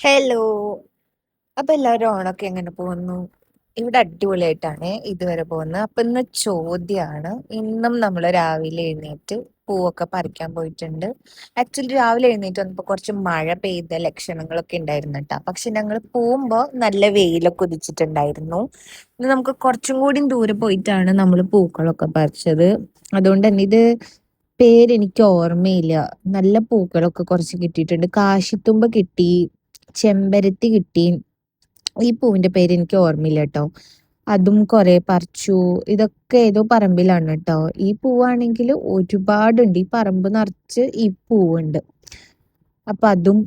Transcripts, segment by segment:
Hello. അപ്പൊ എല്ലാവരും ഓണൊക്കെ എങ്ങനെ പോകുന്നു? ഇവിടെ അടിപൊളിയായിട്ടാണ് ഇതുവരെ പോകുന്നത്. അപ്പൊ ഇന്ന് ചോദ്യമാണ്. ഇന്നും നമ്മൾ രാവിലെ എഴുന്നേറ്റ് പൂവൊക്കെ പറിക്കാൻ പോയിട്ടുണ്ട്. ആക്ച്വലി രാവിലെ എഴുന്നേറ്റ് വന്നപ്പോ കുറച്ച് മഴ പെയ്ത ലക്ഷണങ്ങളൊക്കെ ഉണ്ടായിരുന്നു കേട്ടോ. പക്ഷെ ഞങ്ങൾ പോകുമ്പോ നല്ല വെയിലൊക്കെ ഉദിച്ചിട്ടുണ്ടായിരുന്നു. ഇന്ന് നമുക്ക് കുറച്ചും കൂടി ദൂരെ പോയിട്ടാണ് നമ്മൾ പൂക്കളൊക്കെ പറിച്ചത്. അതുകൊണ്ട് തന്നെ ഇത് പേരെനിക്ക് ഓർമ്മയില്ല. നല്ല പൂക്കളൊക്കെ കുറച്ച് കിട്ടിയിട്ടുണ്ട്. കാശിത്തുമ്പ കിട്ടി, ചെമ്പരത്തി കിട്ടി. ഈ പൂവിന്റെ പേര് എനിക്ക് ഓർമ്മയില്ല കേട്ടോ. അതും കുറെ പറിച്ചു. ഇതൊക്കെ ഏതോ പറമ്പിലാണ് കേട്ടോ. ഈ പൂവാണെങ്കിൽ ഒരുപാടുണ്ട്. ഈ പറമ്പ് നിറച്ച് ഈ പൂവുണ്ട്. അപ്പൊ അതും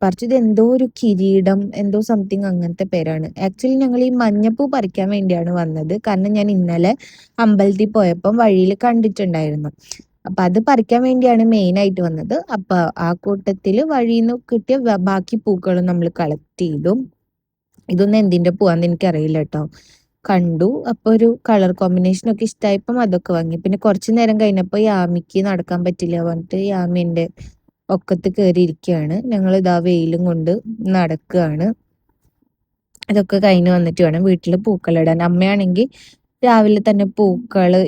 പറിച്ചത് എന്തോ ഒരു കിരീടം എന്തോ സംതിങ് അങ്ങനത്തെ പേരാണ്. ആക്ച്വലി ഞങ്ങൾ ഈ മഞ്ഞപ്പൂ പറിക്കാൻ വേണ്ടിയാണ് വന്നത്. കാരണം ഞാൻ ഇന്നലെ അമ്പലത്തിൽ പോയപ്പം വഴിയിൽ കണ്ടിട്ടുണ്ടായിരുന്നു. അപ്പൊ അത് പറിക്കാൻ വേണ്ടിയാണ് മെയിൻ ആയിട്ട് വന്നത്. അപ്പൊ ആ കൂട്ടത്തില് വഴിയിൽ കിട്ടിയ ബാക്കി പൂക്കളും നമ്മൾ കളക്ട് ചെയ്തു. ഇതൊന്നും എന്തിന്റെ പൂവാന്ന് എനിക്കറിയില്ല കേട്ടോ. കണ്ടു. അപ്പൊ ഒരു കളർ കോമ്പിനേഷൻ ഒക്കെ ഇഷ്ടമായപ്പം അതൊക്കെ വാങ്ങി. പിന്നെ കുറച്ചു നേരം കഴിഞ്ഞപ്പോ യാമിക്ക് നടക്കാൻ പറ്റില്ല പറഞ്ഞിട്ട് യാമി എന്റെ ഒക്കത്ത് കയറി ഇരിക്കുകയാണ്. ഞങ്ങൾ ഇതാ വെയിലും കൊണ്ട് നടക്കുകയാണ്. ഇതൊക്കെ കഴിഞ്ഞ് വന്നിട്ട് വേണം വീട്ടിൽ പൂക്കളിടാൻ. അമ്മയാണെങ്കിൽ രാവിലെ തന്നെ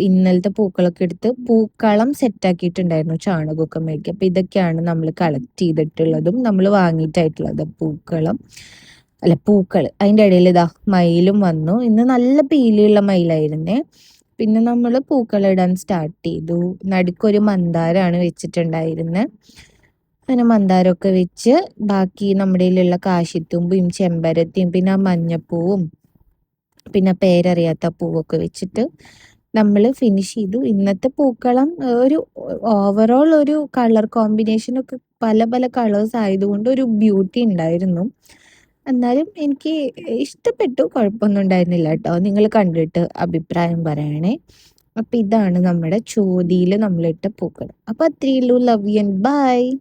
ഇന്നലത്തെ പൂക്കളൊക്കെ എടുത്ത് പൂക്കളം സെറ്റാക്കിയിട്ടുണ്ടായിരുന്നു ചാണകമൊക്കെ മേടിക്കുക. അപ്പൊ ഇതൊക്കെയാണ് നമ്മൾ കളക്ട് ചെയ്തിട്ടുള്ളതും നമ്മൾ വാങ്ങിയിട്ടായിട്ടുള്ളത് പൂക്കളം. അല്ല, പൂക്കള്. അതിന്റെ ഇടയിൽ ഇതാ മയിലും വന്നു. ഇന്ന് നല്ല പീലിയുള്ള മയിലായിരുന്നേ. പിന്നെ നമ്മൾ പൂക്കളിടാൻ സ്റ്റാർട്ട് ചെയ്തു. നടുക്കൊരു മന്ദാരാണ് വെച്ചിട്ടുണ്ടായിരുന്നത്. അങ്ങനെ മന്ദാരമൊക്കെ വെച്ച് ബാക്കി നമ്മുടെ കയ്യിലുള്ള കാശിത്തുമ്പും ചെമ്പരത്തിയും പിന്നെ ആ മഞ്ഞപ്പൂവും പിന്നെ പേരറിയാത്ത പൂവൊക്കെ വെച്ചിട്ട് നമ്മൾ ഫിനിഷ് ചെയ്തു. ഇന്നത്തെ പൂക്കളം ഒരു ഓവറോൾ ഒരു കളർ കോമ്പിനേഷൻ ഒക്കെ പല പല കളേഴ്സ് ആയതുകൊണ്ട് ഒരു ബ്യൂട്ടി ഉണ്ടായിരുന്നു. എന്നാലും എനിക്ക് ഇഷ്ടപ്പെട്ടു. കുഴപ്പമൊന്നും ഉണ്ടായിരുന്നില്ല കേട്ടോ. നിങ്ങൾ കണ്ടിട്ട് അഭിപ്രായം പറയണേ. അപ്പൊ ഇതാണ് നമ്മുടെ ചോതിയിൽ നമ്മളിട്ട പൂക്കൾ. അപ്പൊ അത്രയേ ഉള്ളൂ. Love you and by.